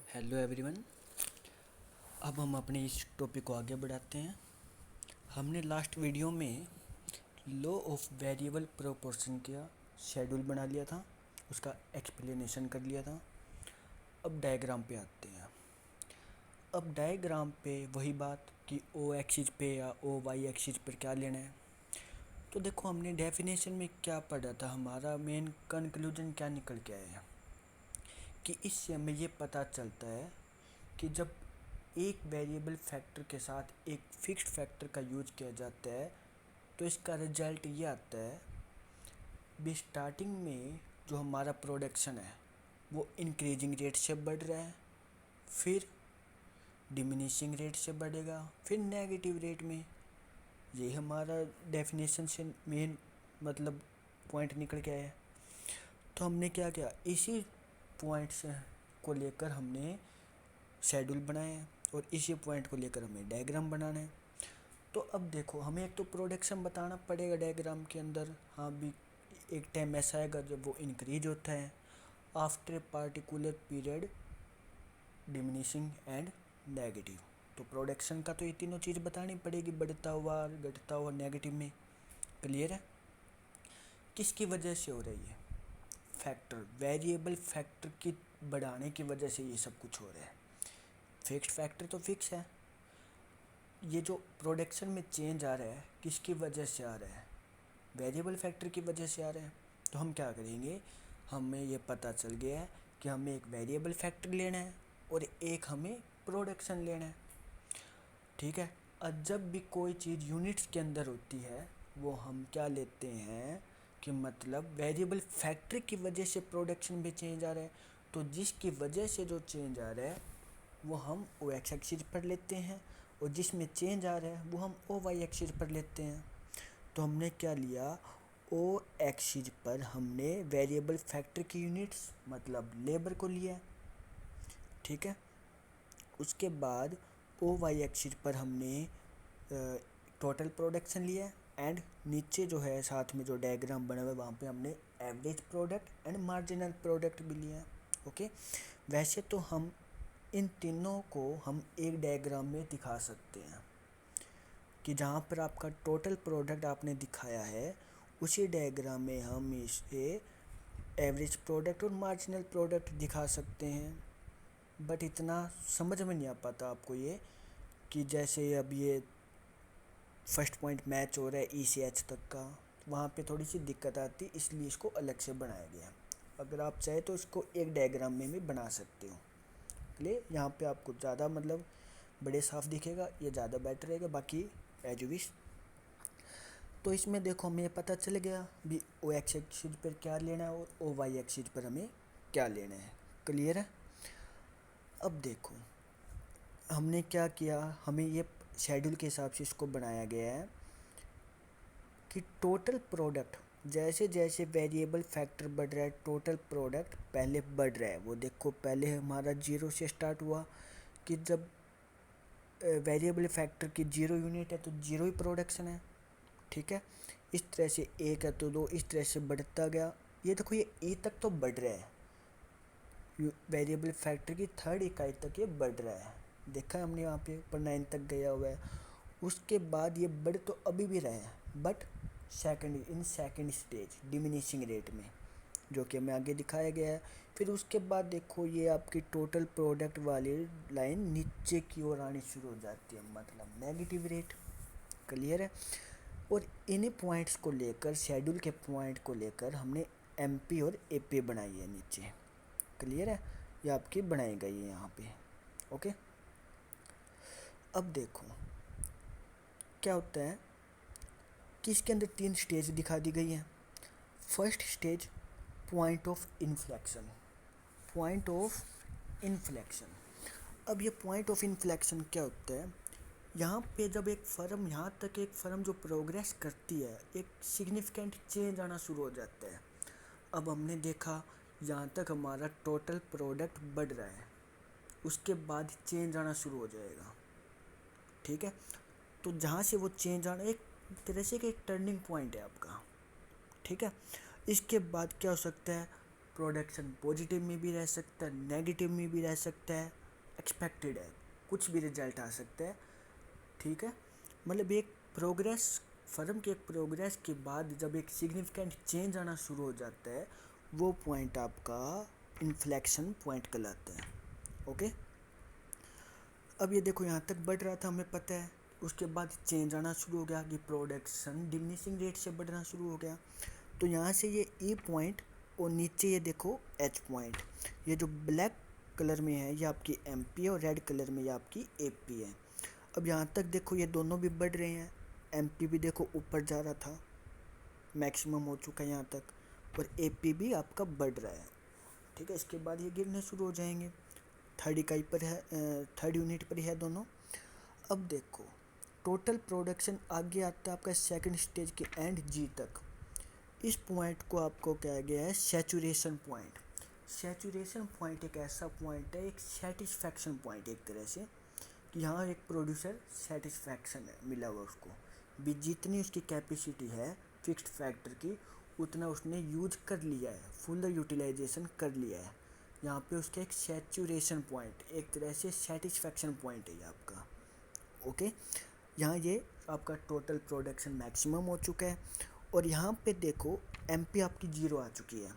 Hello everyone. अब हम अपने इस टॉपिक को आगे बढ़ाते हैं। हमने लास्ट वीडियो में लॉ ऑफ वेरिएबल प्रोपोर्शन का शेड्यूल बना लिया था, उसका एक्सप्लेनेशन कर लिया था। अब डायग्राम पे आते हैं। अब डायग्राम पे वही बात कि ओ एक्सिस पे या ओ वाई एक्सिस पर क्या लेना है। तो देखो, हमने डेफिनेशन में क्या पढ़ा था, हमारा मेन कंक्लूजन क्या निकल के आया कि इससे हमें ये पता चलता है कि जब एक वेरिएबल फैक्टर के साथ एक फिक्स्ड फैक्टर का यूज किया जाता है तो इसका रिजल्ट ये आता है भी स्टार्टिंग में जो हमारा प्रोडक्शन है वो इंक्रीजिंग रेट से बढ़ रहा है, फिर डिमिनिशिंग रेट से बढ़ेगा, फिर नेगेटिव रेट में। यही हमारा डेफिनेशन से मेन मतलब पॉइंट निकल के आया। तो हमने क्या किया, इसी पॉइंट से को लेकर हमने शेड्यूल बनाए हैं और इसी पॉइंट को लेकर हमें डायग्राम बनाना है। तो अब देखो, हमें एक तो प्रोडक्शन बताना पड़ेगा डायग्राम के अंदर। हाँ भी, एक टाइम ऐसा आएगा जब वो इंक्रीज होता है after a particular period, diminishing and negative. तो प्रोडक्शन का तो ये तीनों चीज़ बतानी पड़ेगी, बढ़ता हुआ, घटता हुआ, नेगेटिव में। क्लियर है? किसकी वजह से हो रही है? फैक्टर, वेरिएबल फैक्टर की बढ़ाने की वजह से ये सब कुछ हो रहा है। फिक्स्ड फैक्टर तो फिक्स है, ये जो प्रोडक्शन में चेंज आ रहा है किसकी वजह से आ रहा है? वेरिएबल फैक्टर की वजह से आ रहा है। तो हम क्या करेंगे, हमें ये पता चल गया है कि हमें एक वेरिएबल फैक्टर लेना है और एक हमें प्रोडक्शन लेना है। ठीक है। और जब भी कोई चीज़ यूनिट्स के अंदर होती है वो हम क्या लेते हैं कि मतलब वेरिएबल फैक्टर की वजह से प्रोडक्शन में चेंज आ रहा है, तो जिसकी वजह से जो चेंज आ रहा है वो हम ओ एक्स एक्सिस पर लेते हैं और जिसमें चेंज आ रहा है वो हम ओ वाई एक्सिस पर लेते हैं। तो हमने क्या लिया, ओ एक्सिस पर हमने वेरिएबल फैक्टर की यूनिट्स मतलब लेबर को लिया। ठीक है। उसके बाद ओ वाई एक्सिस पर हमने टोटल प्रोडक्शन लिया एंड नीचे जो है साथ में जो डायग्राम बना हुआ है वहाँ पे हमने average product and marginal product भी लिया। ओके। वैसे तो हम इन तीनों को हम एक डायग्राम में दिखा सकते हैं कि जहाँ पर आपका टोटल प्रोडक्ट आपने दिखाया है उसी डायग्राम में हम इसे एवरेज प्रोडक्ट और मार्जिनल प्रोडक्ट दिखा सकते हैं। बट इतना समझ में नहीं आ पाता आपको ये कि जैसे अब ये फर्स्ट पॉइंट मैच हो रहा है ई से एच तक का, वहाँ पे थोड़ी सी दिक्कत आती, इसलिए इसको अलग से बनाया गया। अगर आप चाहे तो इसको एक डायग्राम में भी बना सकते हो। इसलिए यहाँ पे आपको ज़्यादा मतलब बड़े साफ दिखेगा, ये ज़्यादा बेटर रहेगा। बाकी एज यू विश। तो इसमें देखो हमें पता चल गया भी ओ एक्स एक्सिस पर क्या लेना है और ओ वाई एक्सिस पर हमें क्या लेना है। क्लियर है? अब देखो हमने क्या किया, हमें ये शेड्यूल के हिसाब से इसको बनाया गया है कि टोटल प्रोडक्ट जैसे जैसे वेरिएबल फैक्टर बढ़ रहा है टोटल प्रोडक्ट पहले बढ़ रहा है। वो देखो पहले हमारा जीरो से स्टार्ट हुआ कि जब वेरिएबल फैक्टर की जीरो यूनिट है तो जीरो ही प्रोडक्शन है। ठीक है। इस तरह से एक है तो दो, इस तरह से बढ़ता गया। ये देखो ये ए तक तो बढ़ रहा है, वेरिएबल फैक्टर की थर्ड इकाई तक ये बढ़ रहा है। देखा है हमने, यहाँ पे ऊपर 9 तक गया हुआ है। उसके बाद ये बढ़ तो अभी भी रहा है but second stage diminishing rate में, जो कि हमें आगे दिखाया गया है। फिर उसके बाद देखो ये आपकी टोटल प्रोडक्ट वाली लाइन नीचे की ओर आनी शुरू हो जाती है, मतलब नेगेटिव रेट। क्लियर है? और इन्हीं पॉइंट्स को लेकर, शेड्यूल के पॉइंट को लेकर हमने एमपी और एपी बनाई है नीचे। क्लियर है? ये आपकी बनाई गई है यहाँ पे। ओके। अब देखो क्या होता है कि इसके अंदर 3 स्टेज दिखा दी गई हैं। First stage point of inflection. Point of inflection. अब ये पॉइंट ऑफ इन्फ्लेक्शन क्या होता है, यहाँ पे जब एक फर्म, यहाँ तक एक फर्म जो प्रोग्रेस करती है, एक सिग्निफिकेंट चेंज आना शुरू हो जाता है। अब हमने देखा यहाँ तक हमारा टोटल प्रोडक्ट बढ़ रहा है, उसके बाद चेंज आना शुरू हो जाएगा। ठीक है। तो जहाँ से वो चेंज आना एक तरह से एक टर्निंग पॉइंट है आपका। ठीक है। इसके बाद क्या हो सकता है, प्रोडक्शन पॉजिटिव में भी रह सकता है, नेगेटिव में भी रह सकता है, एक्सपेक्टेड है, कुछ भी रिजल्ट आ सकता है। ठीक है, मतलब एक प्रोग्रेस, फर्म के एक प्रोग्रेस के बाद जब एक सिग्निफिकेंट चेंज आना शुरू हो जाता है, वो पॉइंट आपका इन्फ्लेक्शन पॉइंट कहलाता है। ओके, अब ये देखो यहाँ तक बढ़ रहा था हमें पता है, उसके बाद चेंज आना शुरू हो गया कि प्रोडक्शन डिमिनिशिंग रेट से बढ़ना शुरू हो गया। तो यहाँ से ये ई पॉइंट और नीचे ये देखो एच पॉइंट, ये जो ब्लैक कलर में है ये आपकी एम पी है और रेड कलर में ये आपकी ए पी है। अब यहाँ तक देखो ये दोनों भी बढ़ रहे हैं, एम पी भी देखो ऊपर जा रहा था, मैक्सिमम हो चुका है यहाँ तक, और ए पी भी आपका बढ़ रहा है। ठीक है, इसके बाद ये गिरने शुरू हो जाएंगे, थर्ड इकाई पर है, थर्ड यूनिट पर है दोनों। अब देखो टोटल प्रोडक्शन आगे आता है आपका सेकंड स्टेज के एंड जी तक। इस पॉइंट को आपको कहा गया है सैचुरेशन पॉइंट। सैचुरेशन पॉइंट एक ऐसा पॉइंट है, एक सेटिस्फैक्शन पॉइंट एक तरह से, कि यहाँ एक प्रोड्यूसर सेटिस्फैक्शन है मिला हुआ उसको भी, जितनी उसकी कैपेसिटी है फिक्स्ड फैक्टर की उतना उसने यूज कर लिया है, फुल यूटिलाइजेशन कर लिया है। यहाँ पे उसका एक सैचुरेशन पॉइंट, एक तरह से सेटिस्फैक्शन पॉइंट है ये आपका। ओके, यहाँ ये आपका टोटल प्रोडक्शन मैक्सिमम हो चुका है, और यहाँ पे देखो एम पी आपकी जीरो आ चुकी है।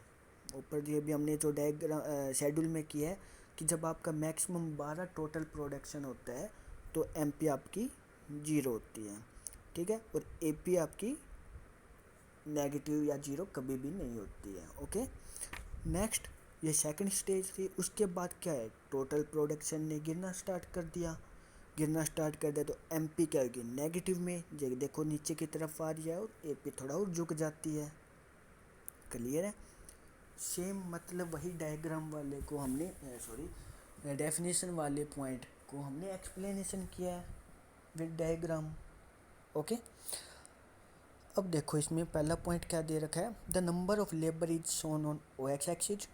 ऊपर ये भी हमने जो डायग्राम शेड्यूल में किया है कि जब आपका मैक्सिमम 12 टोटल प्रोडक्शन होता है तो एम पी आपकी जीरो होती है। ठीक है, और ए पी आपकी नेगेटिव या जीरो कभी भी नहीं होती है। ओके, नेक्स्ट ये सेकंड स्टेज थी। उसके बाद क्या है, टोटल प्रोडक्शन ने गिरना स्टार्ट कर दिया, तो एम पी क्या होगी नेगेटिव में, ये देखो नीचे की तरफ आ रही है, और ए पी थोड़ा और झुक जाती है। क्लियर है, सेम मतलब वही डायग्राम वाले को हमने सॉरी डेफिनेशन वाले पॉइंट को हमने एक्सप्लेनेशन किया है विद डायग्राम। ओके, अब देखो इसमें पहला पॉइंट क्या दे रखा है, the number of labour is shown on O X axis,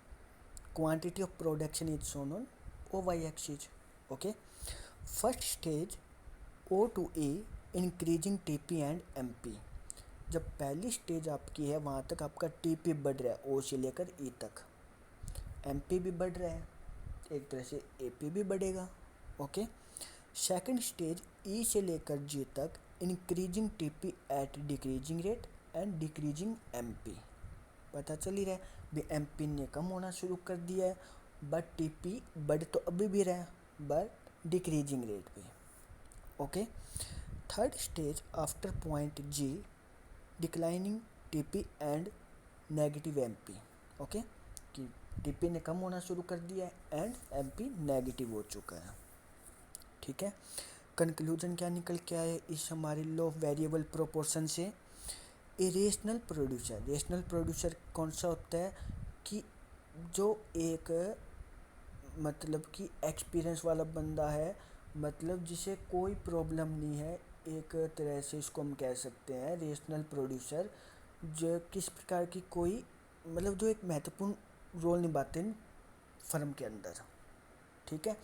quantity of production is shown on O Y axis. Okay, first stage O to A increasing T P and M P. जब पहली stage आपकी है वहाँ तक आपका T P बढ़ रहा है, ओ से लेकर ई तक, एम पी भी बढ़ रहा है, एक तरह से ए पी भी बढ़ेगा। ओके, सेकंड स्टेज ई से लेकर जी तक increasing T P at decreasing rate and decreasing M P. पता चल ही रहा है भी एम पी ने कम होना शुरू कर दिया है, बट टी पी बढ़ तो अभी भी रहा है, बट डिक्रीजिंग रेट पे। Okay, third stage after point G declining T P and negative M P. Okay, कि टी पी ने कम होना शुरू कर दिया है एंड एम पी नेगेटिव हो चुका है। ठीक है, कंक्लूजन क्या निकल के आए इस हमारे लॉ ऑफ वेरिएबल प्रोपोर्शन से, रेशनल प्रोड्यूसर कौन सा होता है कि जो एक मतलब कि एक्सपीरियंस वाला बंदा है, मतलब जिसे कोई प्रॉब्लम नहीं है, एक तरह से इसको हम कह सकते हैं रेशनल प्रोड्यूसर, जो किस प्रकार की कोई मतलब जो एक महत्वपूर्ण रोल निभाते हैं फर्म के अंदर। ठीक है,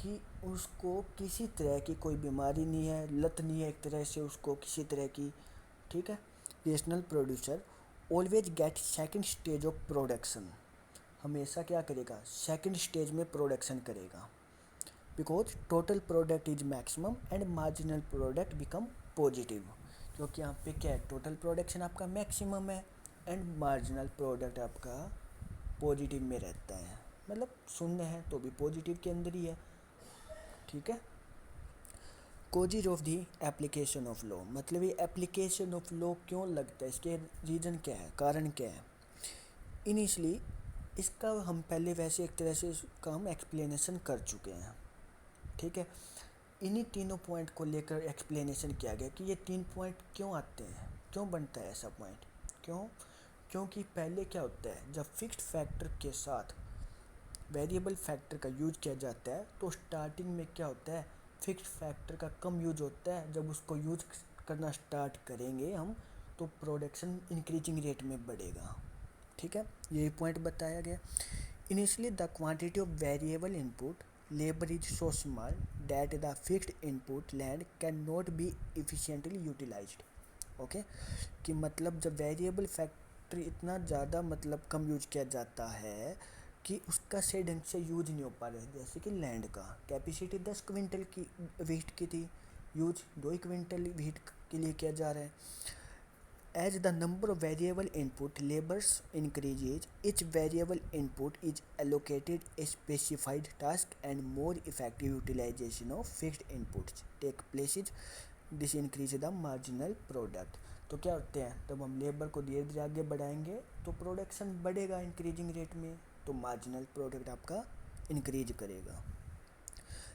कि उसको किसी तरह की कोई बीमारी नहीं है, लत नहीं है एक तरह से उसको किसी तरह की। ठीक है, rational producer always get second stage of production, हमेशा क्या करेगा सेकंड स्टेज में प्रोडक्शन करेगा, because total product is maximum and marginal product become positive. क्योंकि यहाँ पे क्या है, टोटल प्रोडक्शन आपका मैक्सिमम है एंड मार्जिनल प्रोडक्ट आपका पॉजिटिव में रहता है, मतलब शून्य है तो भी पॉजिटिव के अंदर ही है। ठीक है, causes of the application of law, मतलब ये एप्लीकेशन ऑफ लॉ क्यों लगता है, इसके रीज़न क्या है, कारण क्या है। इनिशियली इसका हम पहले वैसे एक तरह से इसका हम एक्सप्लेनेशन कर चुके हैं। ठीक है, इन्हीं तीनों पॉइंट को लेकर एक्सप्लेनेशन किया गया कि ये तीन पॉइंट क्यों आते हैं, क्यों बनता है ऐसा पॉइंट, क्योंकि पहले क्या होता है, जब फिक्स्ड फैक्टर के साथ वेरिएबल फैक्टर का यूज किया जाता है तो स्टार्टिंग में क्या होता है, फिक्स्ड फैक्टर का कम यूज होता है। जब उसको यूज करना स्टार्ट करेंगे हम तो प्रोडक्शन इंक्रीजिंग रेट में बढ़ेगा। ठीक है, यही पॉइंट बताया गया। Initially the quantity of variable input labour is so small that the fixed input land can not be efficiently utilized. Okay, कि मतलब जब वेरिएबल फैक्टर फैक्टर इतना ज़्यादा मतलब कम यूज किया जाता है कि उसका सही ढंग से यूज नहीं हो पा रहा है। जैसे कि लैंड का कैपेसिटी 10 क्विंटल की वीट की थी, यूज 2 क्विंटल वीट के लिए किया जा रहा है। As the number of variable input labors increases, each variable input is allocated a specified task and more effective utilization of fixed inputs take places. This increases the marginal product. तो क्या होते हैं, जब हम लेबर को धीरे धीरे आगे बढ़ाएंगे तो प्रोडक्शन बढ़ेगा इंक्रीजिंग रेट में, तो मार्जिनल प्रोडक्ट आपका इंक्रीज करेगा।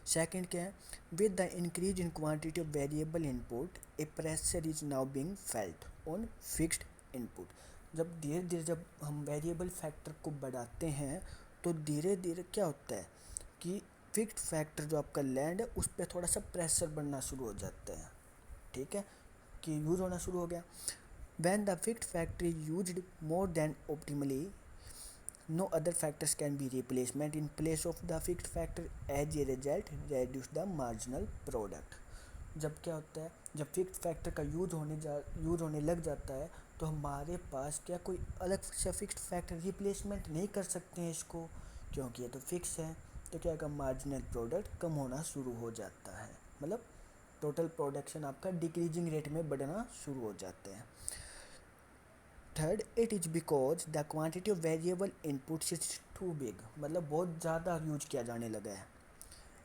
सेकंड क्या है, with the increase in quantity of variable input A pressure is now being felt on fixed input. जब धीरे धीरे जब हम वेरिएबल फैक्टर को बढ़ाते हैं तो धीरे धीरे क्या होता है कि फिक्स्ड फैक्टर जो आपका लैंड है उस पर थोड़ा सा प्रेशर बढ़ना शुरू हो जाता है, ठीक है, कि यूज होना शुरू हो गया। When the fixed factor is used more than optimally, no other factors can be replacement in place of the fixed factor, as a result reduce the marginal product। जब क्या होता है, जब फिक्स्ड फैक्टर का यूज होने लग जाता है तो हमारे पास क्या कोई अलग से फिक्स्ड फैक्टर रिप्लेसमेंट नहीं कर सकते हैं इसको, क्योंकि ये तो फिक्स है। तो क्या होगा, मार्जिनल प्रोडक्ट कम होना शुरू हो जाता है, मतलब टोटल प्रोडक्शन आपका डिक्रीजिंग रेट में बढ़ना शुरू हो जाते हैं। Third, it is because the quantity of variable inputs is too big, मतलब बहुत ज़्यादा यूज किया जाने लगा है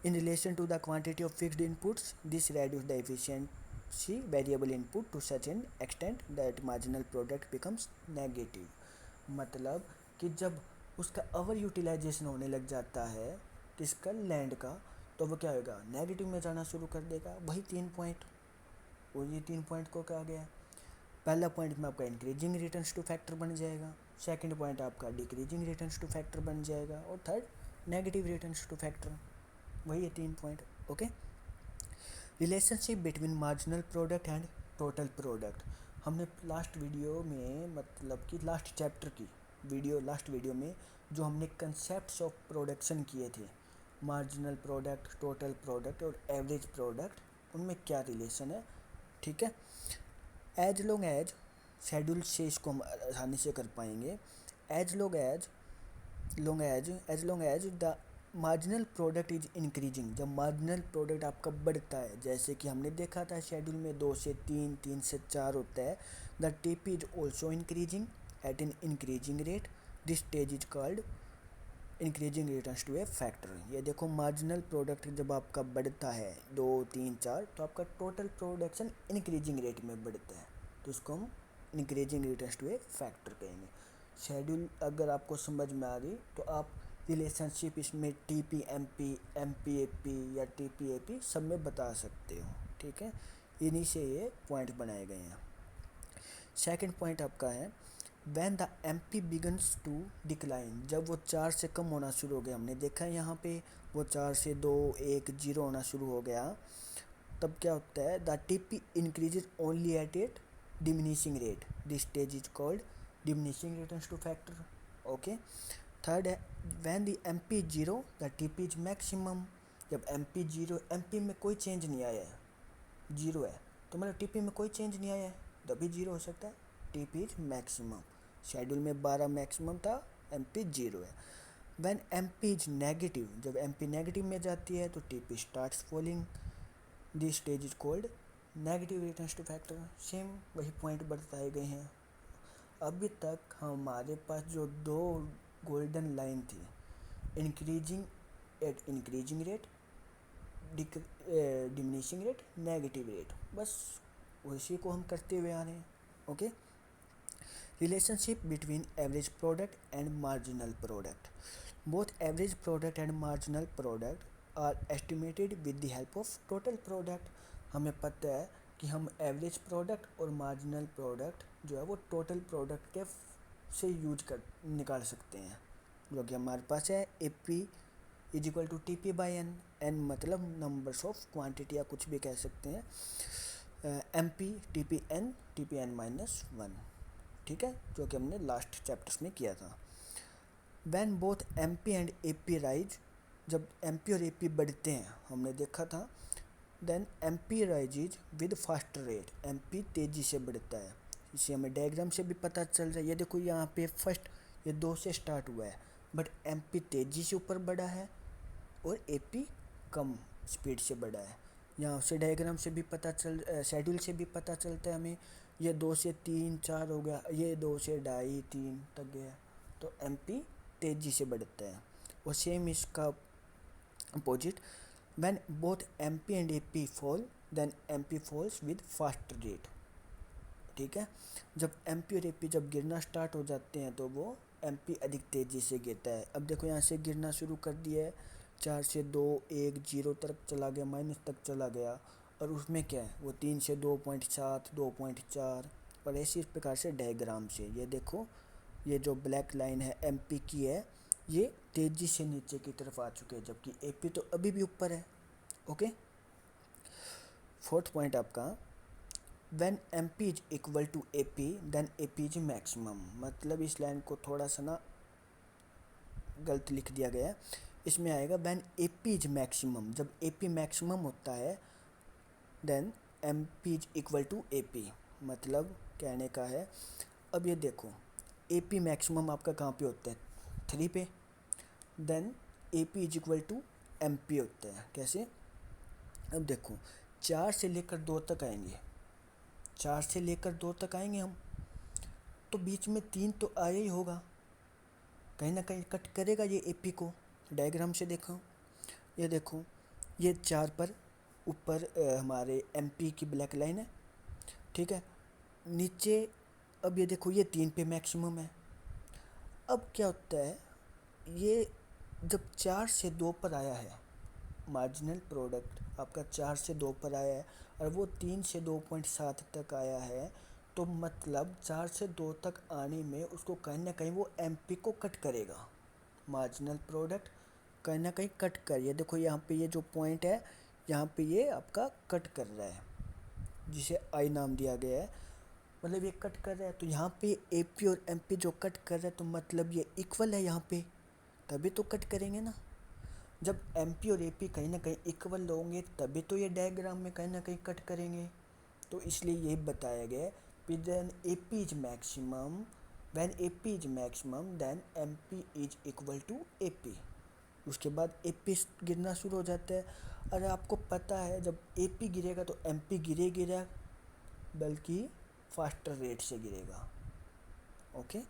in relation to the quantity of fixed inputs. This reduce the efficiency variable input to such an extent that marginal product becomes negative. मतलब कि जब उसका ओवर यूटिलाइजेशन होने लग जाता है किसका, लैंड का, तो वो क्या होगा, नेगेटिव में जाना शुरू कर देगा। वही 3 पॉइंट, और ये 3 पॉइंट को कहा गया है। पहला पॉइंट में आपका इंक्रीजिंग रिटर्न्स टू फैक्टर बन जाएगा, सेकंड पॉइंट आपका डिक्रीजिंग रिटर्न्स टू फैक्टर बन जाएगा, और third negative returns to factor. वही है 3 point. Okay, relationship between marginal product and total product. हमने लास्ट वीडियो में, मतलब कि लास्ट चैप्टर की वीडियो, लास्ट वीडियो में जो हमने कंसेप्ट्स ऑफ प्रोडक्शन किए थे, मार्जिनल प्रोडक्ट, टोटल प्रोडक्ट और एवरेज प्रोडक्ट, उनमें क्या रिलेशन है, ठीक है। एज लॉन्ग एज शेड्यूल से इसको हम आसानी से कर पाएंगे। As long as the marginal product is increasing, जब मार्जिनल प्रोडक्ट आपका बढ़ता है, जैसे कि हमने देखा था शेड्यूल में 2 से 3, 3 से 4 होता है, the TP is also increasing at an increasing rate. This stage is called increasing returns to a factor. ये देखो, मार्जिनल प्रोडक्ट जब आपका बढ़ता है 2, 3, 4, तो आपका टोटल प्रोडक्शन इंक्रीजिंग रेट में बढ़ता है, तो इसको हम increasing returns to a factor कहेंगे। शेड्यूल अगर आपको समझ में आ गई तो आप रिलेशनशिप इसमें टीपी एमपी, एमपी एपी या टीपी एपी सब में बता सकते हो, ठीक है। इन्हीं से ये पॉइंट बनाए गए हैं। सेकंड पॉइंट आपका है, when the MP begins to decline, जब वो 4 से कम होना शुरू हो गया, हमने देखा है यहाँ पे वो 4 से 2, 1, 0 होना शुरू हो गया, तब क्या होता है, the TP increases only at at diminishing rate. This stage is called diminishing returns to factor. Okay, third है, when the MP is 0 the TP is maximum. जब एमपी 0, एमपी में कोई चेंज नहीं आया है, 0 है, तो मतलब टीपी में कोई चेंज नहीं आया है, तभी 0 हो सकता है। टीपी इज मैक्सिमम, शेड्यूल में 12 मैक्सिमम था, एमपी 0 है। व्हेन एमपी इज नेगेटिव, जब एमपी नेगेटिव में जाती है तो TP starts falling. This stage is called negative returns to factor. Same वही पॉइंट बताए गए हैं। अभी तक हमारे पास जो 2 गोल्डन लाइन थी, increasing at increasing rate, diminishing rate, negative rate, बस उसी को हम करते हुए आ रहे हैं। Okay, relationship between average product and marginal product. Both average product and marginal product are estimated with the help of total product. हमें पता है कि हम एवरेज प्रोडक्ट और मार्जिनल प्रोडक्ट जो है वो टोटल प्रोडक्ट के से निकाल सकते हैं, जो कि हमारे पास है A P is equal to T P by N. N मतलब नंबर्स ऑफ क्वांटिटी, या कुछ भी कह सकते हैं, M P T P N minus 1, ठीक है, जो कि हमने लास्ट चैप्टर्स में किया था। When both M P and A P rise, जब एम पी और ए पी बढ़ते हैं, हमने देखा था, then M P rises with faster rate, M P तेज़ी से बढ़ता है, इसे हमें डायग्राम से भी पता चल रहा है। ये देखो यहाँ पे फर्स्ट ये 2 से स्टार्ट हुआ है, बट एमपी तेज़ी से ऊपर बढ़ा है और एपी कम स्पीड से बढ़ा है। यहाँ से डायग्राम से भी पता शेड्यूल से भी पता चलता है हमें। ये 2 से 3 4 हो गया, ये 2 से 2.5 3 तक गया, तो एमपी तेज़ी से बढ़ता है। और सेम इसका opposite, when both MP and AP fall then MP falls with fast rate. ठीक है, जब एमपी और एपी जब गिरना स्टार्ट हो जाते हैं तो वो एमपी अधिक तेज़ी से गिरता है। अब देखो यहाँ से गिरना शुरू कर दिया है, 4 से 2 1 0 तक चला गया, माइनस तक चला गया, और उसमें क्या है वो 3 से 2.7 2.4, और ऐसी इस प्रकार से डायग्राम से ये देखो, ये जो ब्लैक लाइन है एमपी की है, ये तेज़ी से नीचे की तरफ आ चुके हैं, जबकि एपी तो अभी भी ऊपर है। ओके, फोर्थ पॉइंट आपका, when MP is equal to AP then AP is maximum. मतलब इस लाइन को थोड़ा सा ना गलत लिख दिया गया है, इसमें आएगा व्हेन एपी इज मैक्सिमम। जब एपी मैक्सिमम होता है then MP is equal to AP. मतलब कहने का है, अब ये देखो एपी मैक्सिमम आपका कहाँ पे होता है 3 पे, then AP is equal to MP होता है। कैसे, अब देखो 4 से लेकर 2 तक आएंगे, 4 से लेकर 2 तक आएंगे हम, तो बीच में 3 तो आया ही होगा, कहीं ना कहीं कट करेगा ये एपी को। डायग्राम से देखो, ये देखो ये 4 पर ऊपर हमारे एमपी की ब्लैक लाइन है, ठीक है, नीचे अब ये देखो ये 3 पे मैक्सिमम है। अब क्या होता है, ये जब 4 से 2 पर आया है, मार्जिनल प्रोडक्ट आपका 4 से 2 पर आया है और वो 3 से 2.7 तक आया है, तो मतलब 4 से 2 तक आने में उसको कहीं ना कहीं वो एमपी को कट करेगा। मार्जिनल प्रोडक्ट कहीं ना कहीं कट कर, ये देखो यहाँ पे ये जो पॉइंट है यहाँ पे ये आपका कट कर रहा है, जिसे आई नाम दिया गया है, मतलब ये कट कर रहा है। तो यहाँ पे एपी और एमपी जो कट कर रहा है, तो मतलब ये इक्वल है यहाँ पे, तभी तो कट करेंगे ना। जब एमपी और एपी कहीं ना कहीं इक्वल होंगे तभी तो ये डायग्राम में कहीं ना कहीं कट करेंगे। तो इसलिए ये बताया गया है कि then AP is maximum, when AP is maximum then MP is equal to AP. उसके बाद एपी गिरना शुरू हो जाता है। अरे आपको पता है जब एपी गिरेगा तो एमपी गिरेगा, बल्कि फास्टर रेट से गिरेगा। ओके,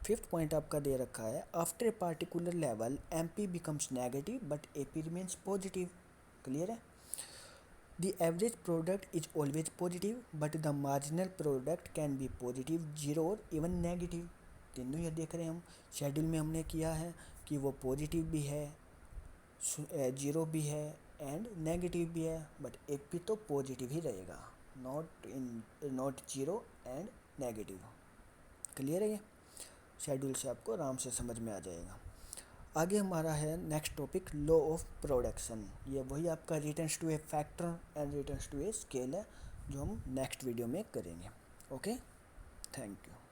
फिफ्थ पॉइंट आपका दे रखा है, after a particular level MP becomes negative but AP remains positive. Clear है, the average product is always positive but the marginal product can be positive, zero और even negative. तीनों ये देख रहे हैं हम, शेड्यूल में हमने किया है कि वो पॉजिटिव भी है, जीरो भी है एंड नेगेटिव भी है, बट एपी तो पॉजिटिव ही रहेगा, not zero and negative. Clear है, ये शेड्यूल से आपको आराम से समझ में आ जाएगा। आगे हमारा है next topic, law of production. ये वही आपका returns to a factor and returns to a scale है, जो हम नेक्स्ट वीडियो में करेंगे। Okay, thank you.